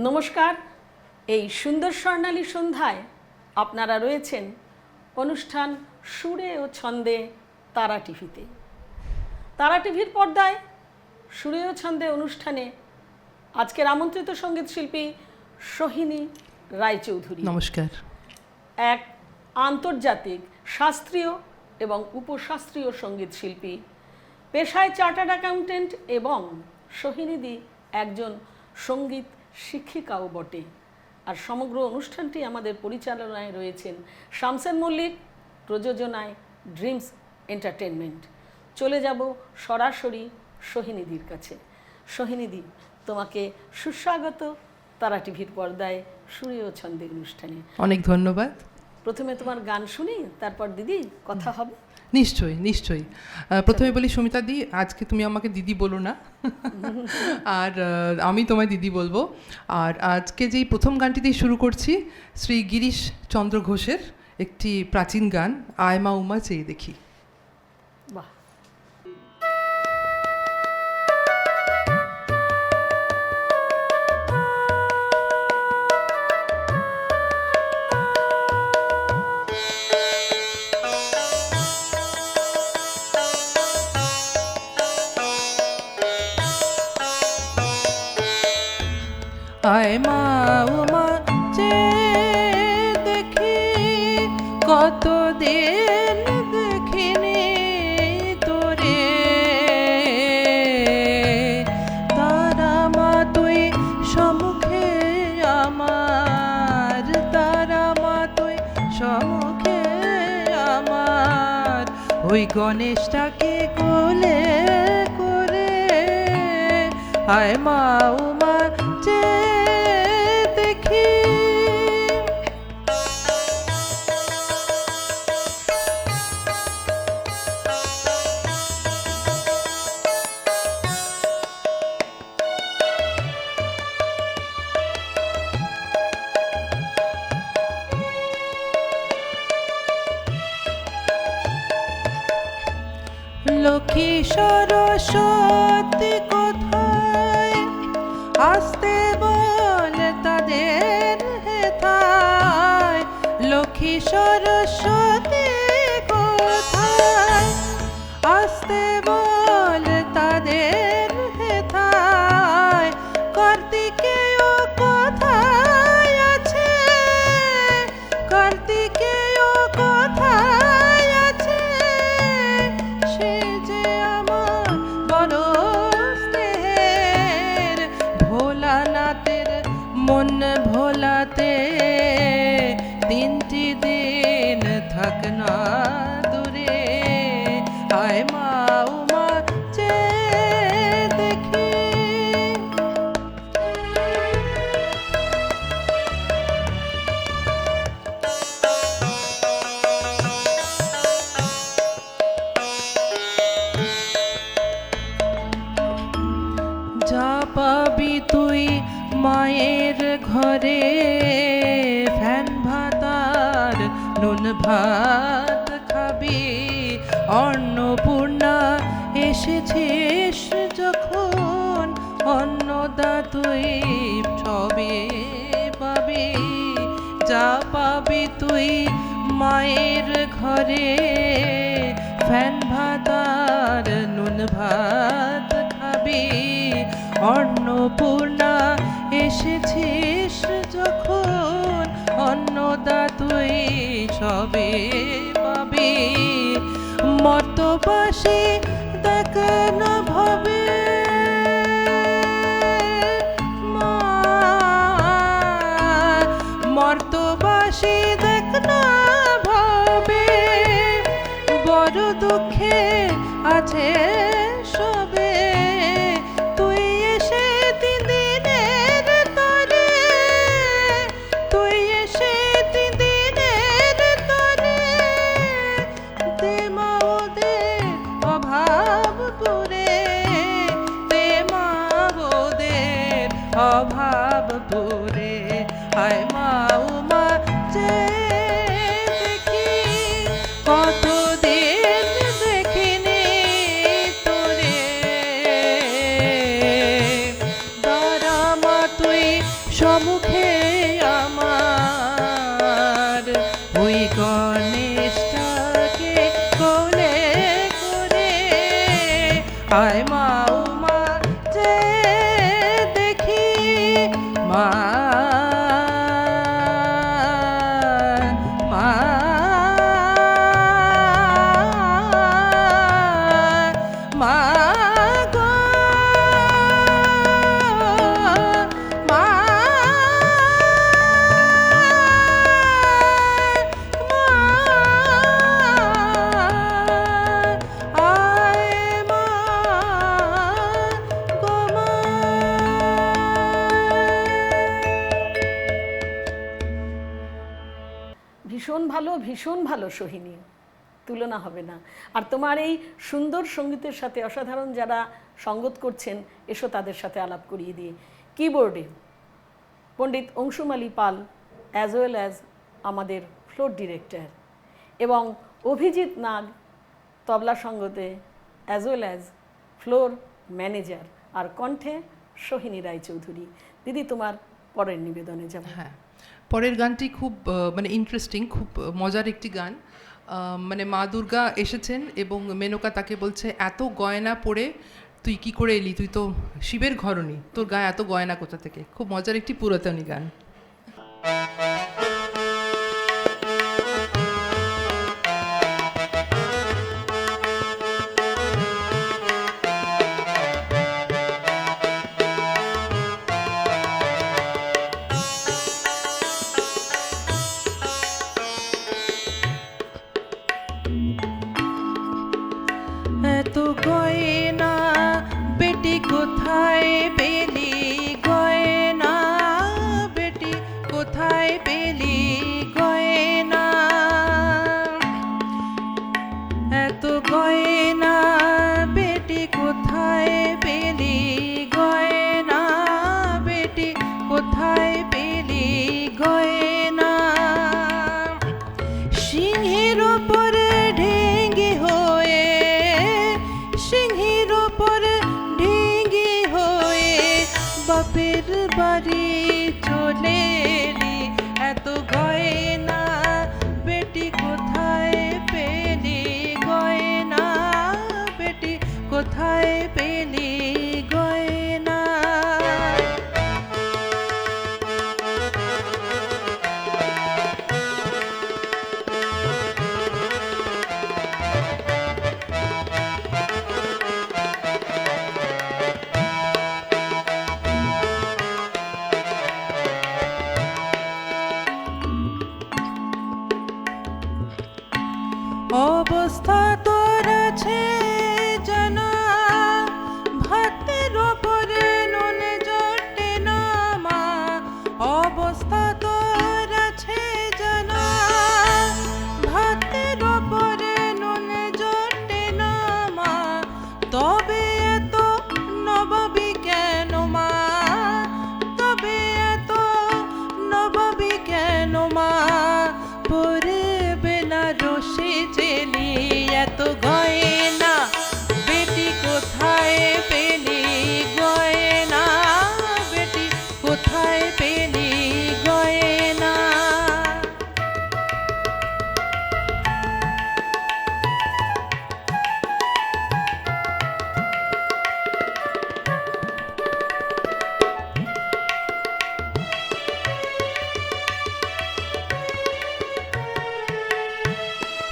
নমস্কার। এই সুন্দর স্বর্ণালী সন্ধ্যায় আপনারা রয়েছেন অনুষ্ঠান সুরে ও ছন্দে তারা টিভিতে। তারা টিভির পর্দায় সুরে ও ছন্দে অনুষ্ঠানে আজকের আমন্ত্রিত সঙ্গীত শিল্পী সোহিনী রায়চৌধুরী। নমস্কার। এক আন্তর্জাতিক শাস্ত্রীয় এবং উপশাস্ত্রীয় সঙ্গীত শিল্পী, পেশায় চার্টার্ড অ্যাকাউন্টেন্ট এবং সোহিনীদি একজন সঙ্গীত শিক্ষিকাও বটে। আর সমগ্র অনুষ্ঠানটি আমাদের পরিচালনায় রয়েছেন শামসেন মল্লিক, প্রযোজনায় ড্রিমস এন্টারটেনমেন্ট। চলে যাব সরাসরি সোহিনীদির কাছে। সোহিনীদি, তোমাকে সুস্বাগত তারা টিভির পর্দায় সুরে ও ছন্দের অনুষ্ঠানে। অনেক ধন্যবাদ। প্রথমে তোমার গান শুনি, তারপর দিদি কথা হবে। নিশ্চয়ই নিশ্চয়ই। প্রথমে বলি সুমিতা দি, আজকে তুমি আমাকে দিদি বলো না, আর আমি তোমায় দিদি বলবো। আর আজকে যেই প্রথম গানটি দিয়ে শুরু করছি, শ্রী গিরিশ চন্দ্র ঘোষের একটি প্রাচীন গান, আয় মা উমা চেয়ে দেখি। বাহ। আয় মা উমা চেয়ে দেখি, কতদিন দেখিনি তোরে। তারা মা তুই সম্মুখে আমার, তারা মা তুই সম্মুখে আমার, ওই গণেশটাকে কোলে করে আয় মা উমা চেয়ে দেখি। লক্ষ্মী সরস্বতী কোথায়, আসতে বল তাদের হেথায়। লক্ষ্মী সরস্বতী কোথায়, আসতে বল তাদের হেথায়। কার্তিকেয় কোথায় আছে, কার্তিকেয় কোথায় আছে, সে যে আমার বড় স্নেহের। ভোলানাথের মন ভোলাতে তিনটি দিন থাক না দূরে। আয় মা উমা চেয়ে দেখি। যা পাবি তুই মায়ের ঘরে, ফ্যান ভাতার নুন ভাত খাবি। অন্নপূর্ণা এসেছিস যখন, অন্নদা তুই সবে পাবি। যা পাবি তুই মায়ের ঘরে, ফ্যান ভাতার নুন ভাত খাবি। অন্নপূর্ণা এসেছিস যখন, অন্নদা তুই সবে পাবি। মর্তবাসী দেখ না ভবে মা, মর্তবাসী দেখ না ভবে, বড় দুঃখে আছে সবে। তুই এসে তিন দিনের তরে, তুই এসে তিন দিনের তরে, দে মা ওদের অভাব পুরে, দে মা ওদের অভাব পুরে। আয় মা উমা চেয়ে দেখি, কতদিন দেখিনি তোরে। দাঁড়া মা তুই সম্মুখে আমার ওই গণেশটাকে কোলে করে আয় মা উমা যে দেখি মা মা মা গো মা আয় মা গো মা। ভীষণ ভালো, ভীষণ ভালো সোহিনী, তুলনা হবে না। আর তোমার এই সুন্দর সঙ্গীতের সাথে অসাধারণ যারা সঙ্গত করছেন, এসো তাদের সাথে আলাপ করিয়ে দিয়ে। কিবোর্ডে Pandit Anshumali Pal, as well as আমাদের ফ্লোর ডিরেক্টর, এবং অভিজিৎ নাগ তবলা সঙ্গতে as well as floor manager, আর কণ্ঠে সোহিনী রায়চৌধুরী। দিদি, তোমার পরের নিবেদনে যাব। হ্যাঁ, পরের গানটি খুব মানে ইন্টারেস্টিং, খুব মজার একটি গান। মানে মা দুর্গা এসেছেন এবং মেনকা তাকে বলছে, এত গয়না পরে তুই কি করে এলি, তুই তো শিবের ঘরণী, তোর গায়ে এত গয়না কোথা থেকে। খুব মজার একটি পুরাতনী গান। এত গয়না বেটি কোথায় পেলি, গয়না বেটি কোথায় পেলি, গয়না এত গয়না বেটি কোথায় পেলি, গয়না বেটি কোথায় পেলি, গয়না সিংহের ওপরে ঢেঙ্গি হয়ে, সিংহের ওপরে ঢেঙ্গি হয়ে বাপের বাড়ি চলে এলি, এত গয়না বেটি কোথায় পেলি, গয়না বেটি কোথায় পেলি, গয়না। অবস্থা তোর আছে জানা, ভাতের ওপরে নুন জটে না মা, অবস্থা তোর আছে জানা, ভাতের ওপরে নুন জটে না মা, তবে এত নবাবি কেন মা, তবে এত নবাবি কেন মা, পরে বেনারসি চেলি, এত গয়না বেটি কোথায় পেলি, গয়না বেটি কোথায় পেলি, গয়না।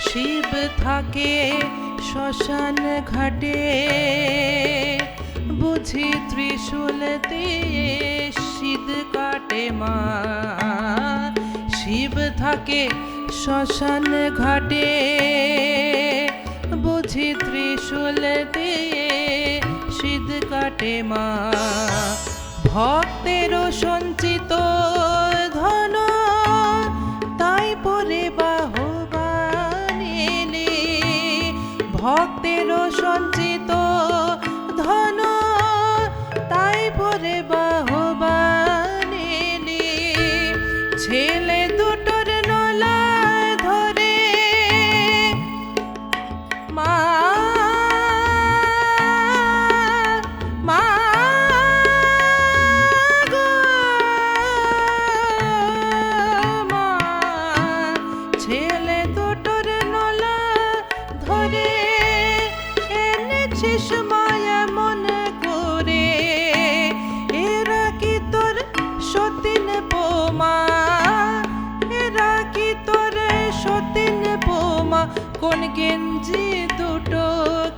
শিব থাকে শ্মশান ঘাটে, বুঝি ত্রিশূল দিয়ে শীত কাটে মা, শিব থাকে শ্মশান ঘাটে, বুঝি ত্রিশূল দিয়ে শীত কাটে মা, ভক্তেরও সঞ্চিত ধন তাই পরে বাহবান এলে, ভক্তেরও সঞ্চিত ধন তাই পরে বাহবান এলে, ছেলে দুটোর নলায় ধরে মা মা গো কোন গেঞ্জি দুটো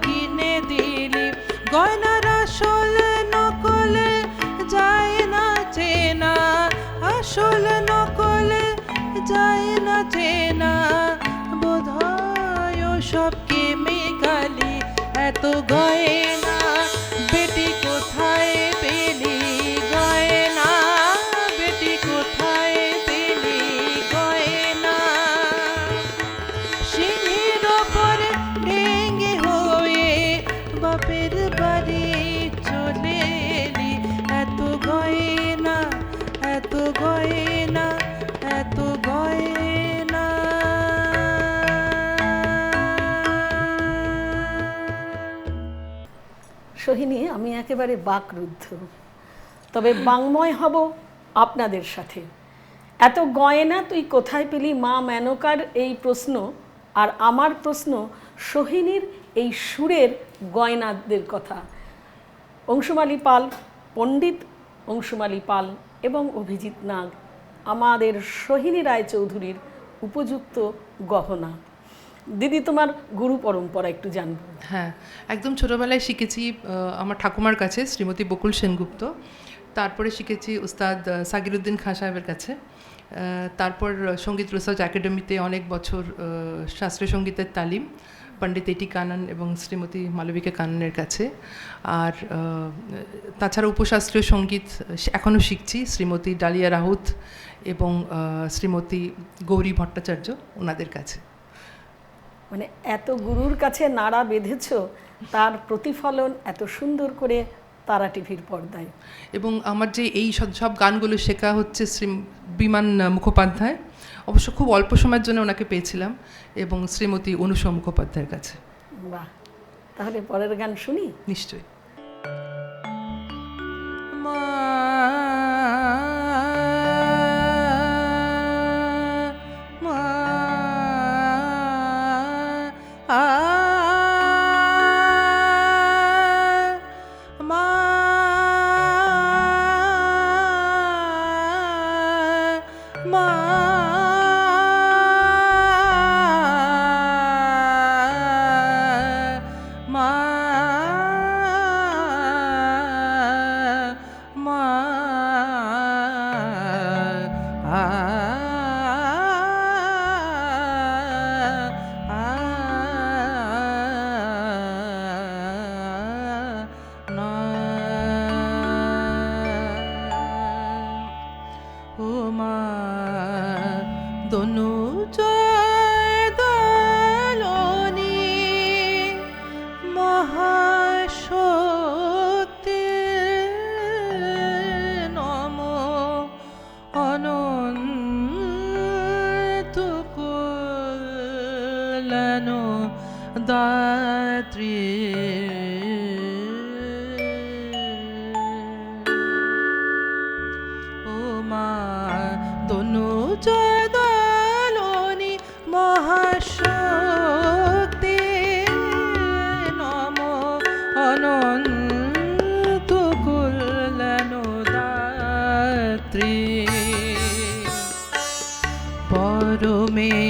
কিনে দিলি, গয়নার আসল নকলে যায় না চেনা, আসল নকলে যায় না চেনা, বোধহয় সব কেমিক্যালি এত গয়না বেটি কোথায় পেলি গয়না, বেটি কোথায় পেলি গয়না, সিঁড়ির ওপরে ঢেঙ্গে হয়ে বাপের বাড়ি চলে এলি, এত গয়না এত গয়না এত গয়না। সোহিনী, আমি একেবারে বাকরুদ্ধ, তবে বাংময় হব আপনাদের সাথে। এত গয়না তুই কোথায় পেলি, মা মেনকার এই প্রশ্ন, আর আমার প্রশ্ন সোহিনীর এই সুরের গয়নাদের কথা। অংশুমালী পাল, পণ্ডিত অংশুমালী পাল এবং অভিজিৎ নাগ আমাদের সোহিনী রায়চৌধুরীর উপযুক্ত গহনা। দিদি, তোমার গুরু পরম্পরা একটু জানবো। হ্যাঁ, একদম ছোটোবেলায় শিখেছি আমার ঠাকুমার কাছে, শ্রীমতী বকুল সেনগুপ্ত। তারপরে শিখেছি উস্তাদ সাগিরুদ্দিন খাঁ সাহেবের কাছে। তারপর সঙ্গীত রিসার্চ একাডেমিতে অনেক বছর শাস্ত্রীয় সঙ্গীতের তালিম পণ্ডিত এটি কানন এবং শ্রীমতী মালবিকা কাননের কাছে। আর তাছাড়া উপশাস্ত্রীয় সঙ্গীত এখনও শিখছি শ্রীমতী ডালিয়া রাউত এবং শ্রীমতী গৌরী ভট্টাচার্য, ওনাদের কাছে। মানে এত গুরুর কাছে নাড়া বেঁধেছ, তার প্রতিফলন এত সুন্দর করে তারা টিভির পর্দায়। এবং আমার যে এই সব গানগুলো শেখা হচ্ছে শ্রী বিমান মুখোপাধ্যায়, অবশ্য খুব অল্প সময়ের জন্য ওনাকে পেয়েছিলাম, এবং শ্রীমতী অনুষা মুখোপাধ্যায়ের কাছে। বাহ, তাহলে পরের গান শুনি। নিশ্চয়ই।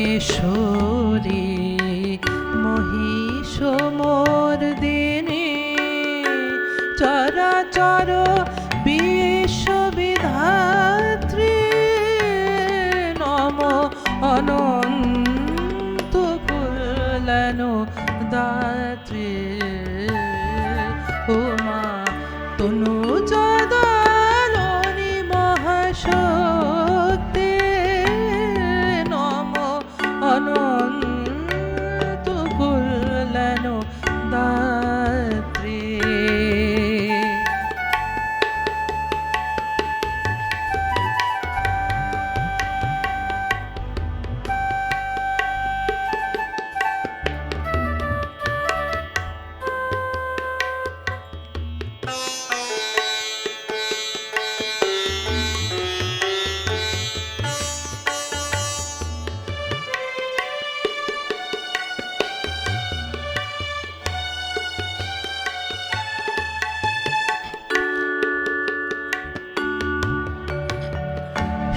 পরমেশ্বরী মহিষ মোর দিনে চরাচর বিশ্ববিধাত্রী নম অনন্ত কল্যাণ দাত্রী ও মা তনু জদালনি মহাশক্তি নম অনন্ত কল্যাণ দাত্রী।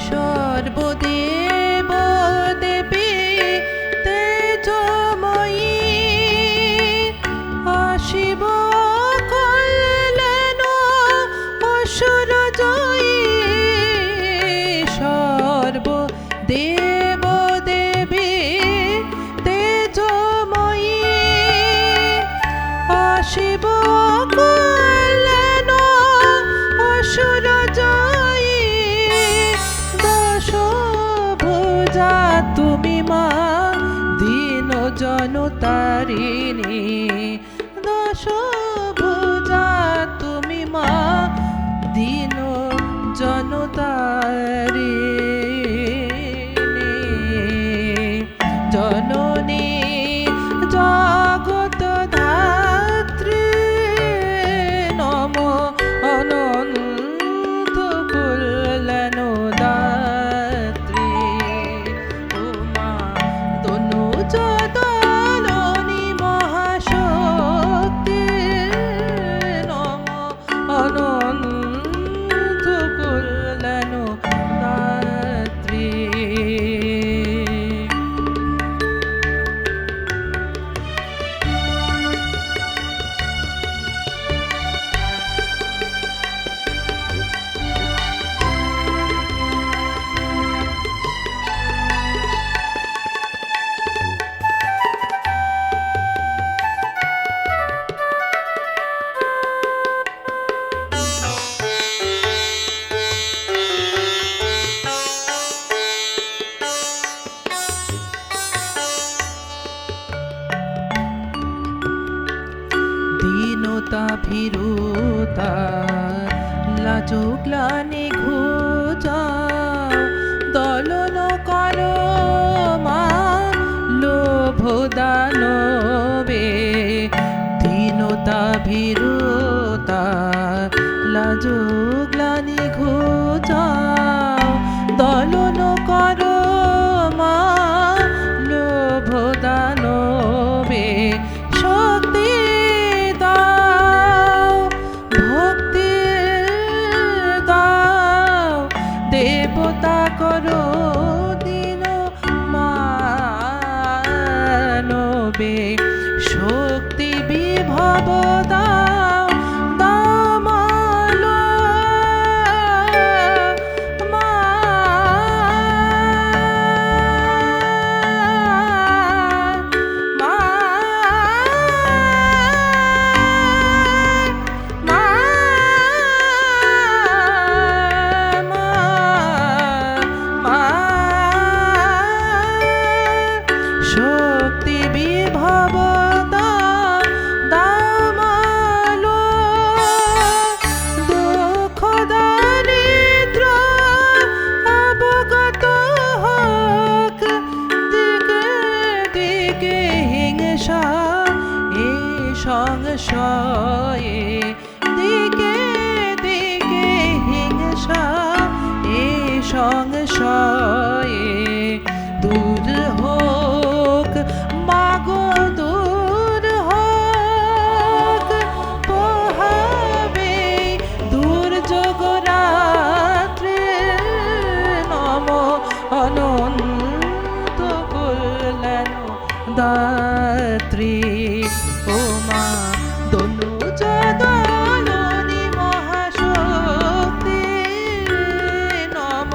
সর্বদেব দেবী তেজময়ী তারিণী দশ ভুজা তুমি মা দীন জনতারিণী জননী জগত ধাত্রী নম অনন্ত কল্যাণ দাত্রী উমা তনু জদলনি মহাশক্তি নম অনন্ত কল্যাণ দাত্রী দীনতা ভীরুতা লাজো গ্লানি ঘুচাও দলন করো মা লোভ দানবে দীনতা ভীরুতা লাজো গ্লানি ঘুচাও দলন করো মা লোভ দানবে শক্তি দাও ভক্তি দাও দেবতা করো দিন মানবে শক্তি বিভব দাও দামালো মা মা মা মা শক্তি বিভব দাও দামালো দুঃখ দারিদ্র অবগত হোক দিকে দিকে হিংসা এ সংশয়ে দিকে দিকে হিংসা এ সংশয়ে দূর হোক মাগো দূর হোক পোহাবে দুর্যোগ রাত্রে নম অনন্ত কল্যাণ দাত্রী ও মা দনু জদলনি মহাশক্তি নম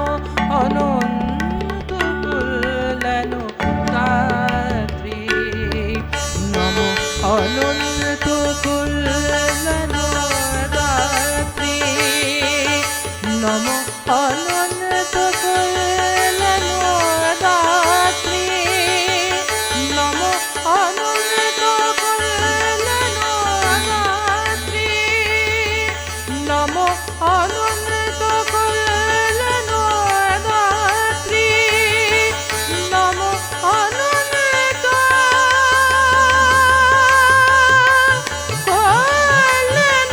অনন্ত কল্যাণ দাত্রী নম অনন্ত কল্যাণ দাত্রী নম অনন্ত কল্যাণ দাত্রী নম অনন্ত কল্যাণ দাত্রী নম অনন্ত কল্যাণ দাত্রী নম অনন্ত কল্যাণ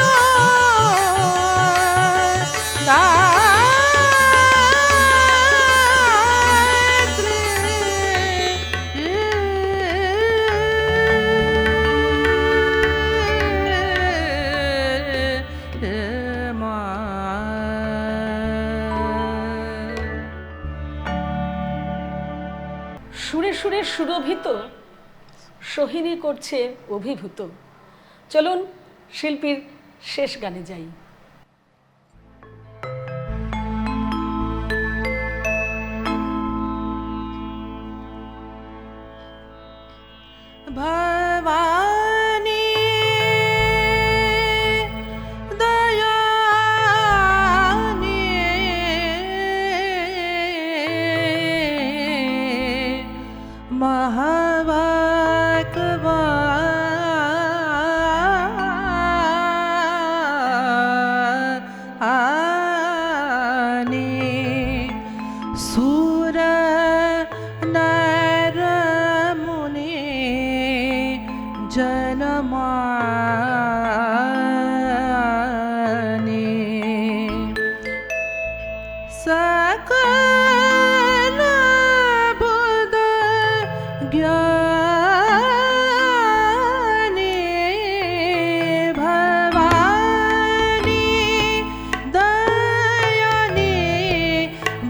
সুরে সুরে সুরভিত সোহিনী করছে অভিভূত। চলুন শিল্পীর শেষ গানে যাই। ভবানী দয়ানি মহাভাগবতী सुर नर मुनि जनमाने सकल बुध ज्ञानी भवानी दयानी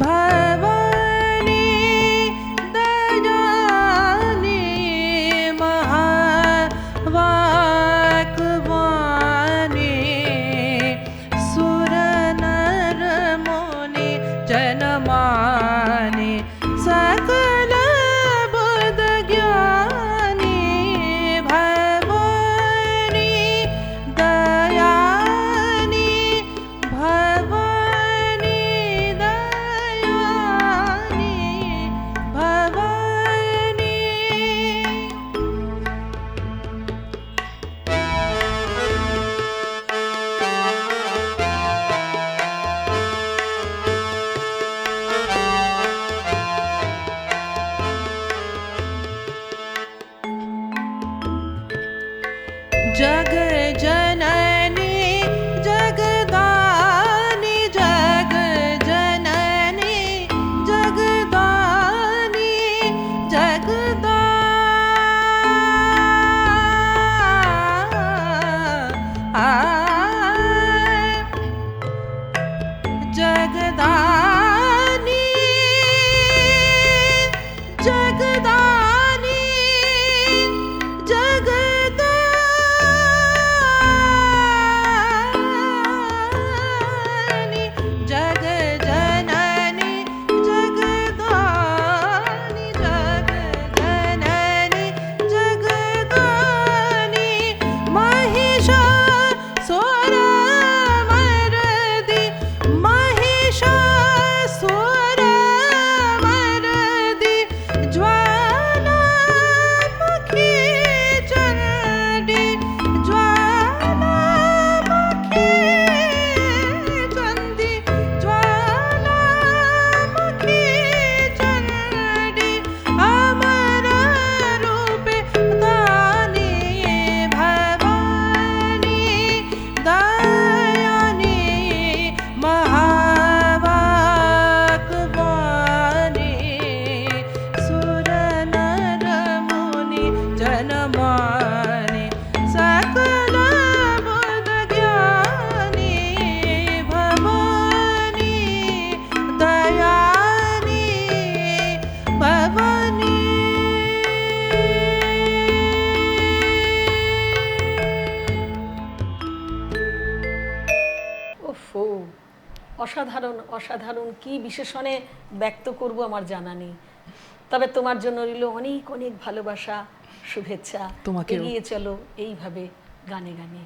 भवानी दयानी महावाक्वानी सुर नर मुनि जनमानि सकल बुध ज्ञानी भवानी दयानी भवानी दयानी भवानी जग जननी जगदानी जग जननी जगदानी जगदा जगदानी जगदानी जगदानी जग जननी जगदानी जग जननी जगदानी महिषासुर मर्दी महिषासुर मर्दी ज्वालामुखी चंडी ज्वालामुखी चंडी ज्वालामुखी चंडी अमर रूपे दानी भवानी दयानी महावाक्वानी सुर नर मुनि जनमानि सकल बुध ज्ञानी भवानी दयानी भवानी ওফো, অসাধারণ অসাধারণ, কি বিশেষণে ব্যক্ত করব আমার জানা নেই। তবে তোমার জন্য রইল অনেক অনেক ভালোবাসা, শুভেচ্ছা। তোমাকেও। এগিয়ে চলো এইভাবে গানে গানে।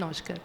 নমস্কার।